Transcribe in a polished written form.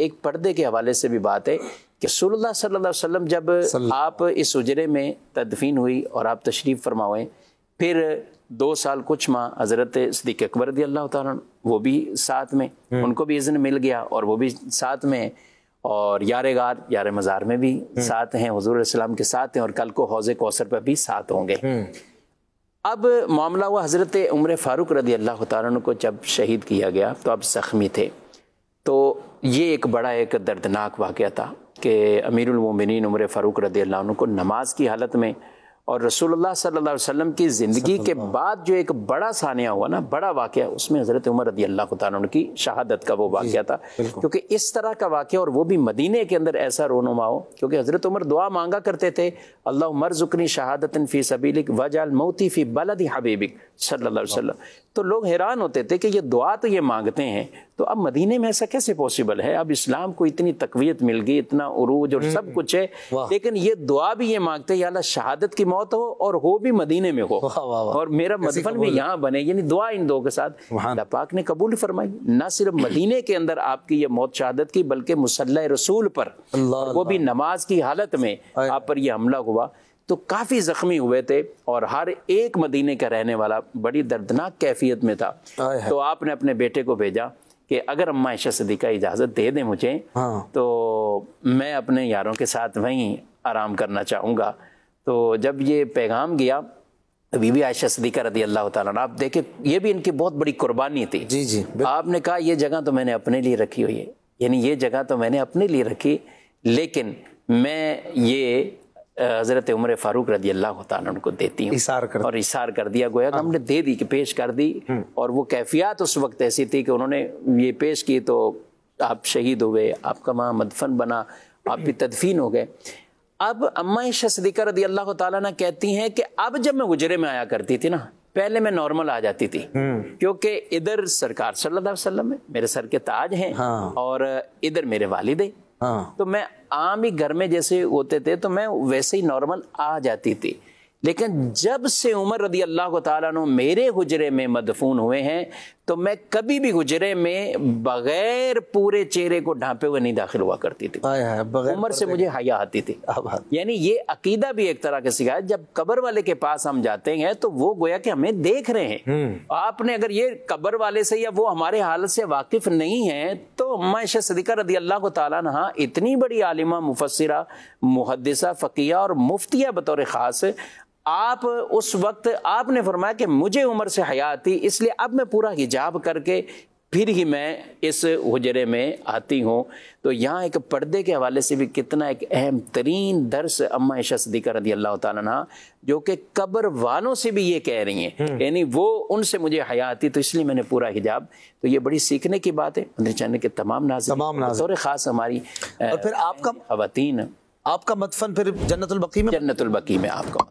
ایک پردے کے حوالے سے بھی بات ہے کہ رسول اللہ صلی اللہ علیہ وسلم جب آپ اس حجرے میں تدفین ہوئی اور آپ تشریف فرما ہوئے، پھر 2 سال کچھ ماہ حضرت صدیق اکبر رضی اللہ تعالیٰ وہ بھی ساتھ میں، ان کو بھی اذن مل گیا اور وہ بھی ساتھ میں ہیں، اور یار غار یار مزار میں بھی ساتھ ہیں، حضور علیہ السلام کے ساتھ ہیں، اور کل کو حوض کوثر پہ بھی ساتھ ہوں گے۔ اب معاملہ ہوا حضرت عمر فاروق رضی اللہ تعالیٰ کو جب شہید کیا گیا تو اب زخمی تھے، تو یہ ایک بڑا ایک دردناک واقعہ تھا کہ امیر المومنین عمر فاروق رضی اللہ عنہ کو نماز کی حالت میں، اور رسول اللہ صلی اللہ علیہ وسلم کی زندگی کے بعد جو ایک بڑا ثانیہ ہوا نا، بڑا واقعہ، اس میں حضرت عمر رضی اللہ تعالیٰ عنہ کی شہادت کا وہ واقعہ تھا، کیونکہ اس طرح کا واقعہ اور وہ بھی مدینے کے اندر ایسا رونما ہو، کیونکہ حضرت عمر دعا مانگا کرتے تھے، اللہم ارزقنی شہادۃ فی سبیلک واجعل موتی فی بلد حبیبک صلی اللہ علیہ وسلم۔ تو لوگ حیران ہوتے تھے کہ یہ دعا تو یہ مانگتے ہیں، تو اب مدینے میں ایسا کیسے پوسیبل ہے؟ اب اسلام کو اتنی تقویت مل گئی، اتنا عروج اور سب کچھ ہے، لیکن یہ دعا بھی یہ مانگتے ہیں یا اللہ شہادت کی موت ہو اور ہو بھی مدینے میں ہو اور میرا مدفن بھی یہاں بنے، یعنی دعا ان دو کے ساتھ اللہ پاک نے قبول فرمائی۔ نہ صرف مدینے کے اندر آپ کی یہ موت شہادت کی، بلکہ مصلی رسول پر، وہ بھی نماز کی حالت میں آپ پر یہ حملہ ہوا، تو کافی زخمی ہوئے تھے، اور ہر ایک مدینے کا رہنے والا بڑی دردناک کیفیت میں تھا۔ تو آپ نے اپنے بیٹے کو بھیجا کہ اگر اماں عائشہ صدیقہ اجازت دے دیں مجھے تو میں اپنے یاروں کے ساتھ وہیں آرام کرنا چاہوں گا۔ تو جب یہ پیغام گیا بی بی عائشہ صدیقہ رضی اللہ تعالیٰ عنہ، آپ دیکھیں یہ بھی ان کی بہت بڑی قربانی تھی۔ آپ نے کہا یہ جگہ تو میں نے اپنے لیے رکھی ہوئی ہے، یعنی یہ جگہ تو میں نے اپنے لیے رکھی، لیکن میں یہ حضرت عمر فاروق رضی اللہ تعالیٰ عنہ کو دیتی ہوں، اور اثار کر دیا، گویا کہ ہم نے دے دی، کہ پیش کر دی، اور وہ کیفیات اس وقت ایسی تھی کہ انہوں نے یہ پیش کی تو آپ شہید ہوئے، آپ کا وہاں مدفن بنا، آپ بھی تدفین ہو گئے۔ اب اماں عائشہ صدیقہ رضی اللہ تعالیٰ عنہ کہتی ہیں کہ اب جب میں حجرے میں آیا کرتی تھی نا، پہلے میں نارمل آ جاتی تھی، کیونکہ ادھر سرکار صلی اللہ علیہ وسلم میرے سر کے تاج ہیں اور ادھر میرے والد ہیں، تو میں عام ہی گھر میں جیسے ہوتے تھے تو میں ویسے ہی نارمل آ جاتی تھی۔ لیکن جب سے عمر رضی اللہ تعالیٰ عنہ میرے حجرے میں مدفون ہوئے ہیں تو میں کبھی بھی حجرے میں بغیر پورے چہرے کو ڈھانپے ہوئے نہیں داخل ہوا کرتی تھی، عمر سے مجھے حیا آتی تھی۔ یعنی یہ عقیدہ بھی ایک طرح کا سکھایا، جب قبر والے کے پاس ہم جاتے ہیں تو وہ گویا کہ ہمیں دیکھ رہے ہیں، آپ نے اگر یہ قبر والے سے یا وہ ہمارے حالت سے واقف نہیں ہیں تو اماں عائشہ صدیقہ رضی اللہ تعالیٰ عنہ اتنی بڑی عالمہ، مفسرہ، محدثہ، فقیہ اور مفتیہ بطور خاص، آپ اس وقت آپ نے فرمایا کہ مجھے عمر سے حیا آتی، اس لیے اب میں پورا حجاب کر کے پھر ہی میں اس حجرے میں آتی ہوں۔ تو یہاں ایک پردے کے حوالے سے بھی کتنا ایک اہم ترین درس اماں عائشہ صدیقہ رضی اللہ تعالیٰ عنہ، جو کہ قبر والوں سے بھی یہ کہہ رہی ہیں، یعنی وہ ان سے مجھے حیا آتی تو اس لیے میں نے پورا حجاب۔ تو یہ بڑی سیکھنے کی بات ہے مدنی چینل کے تمام ناظرین، بطور خاص ہماری اور پھر آپ کا خواتین، آپ کا مدفن پھر جنت البقیع میں؟ جنت البقیع میں آپ کا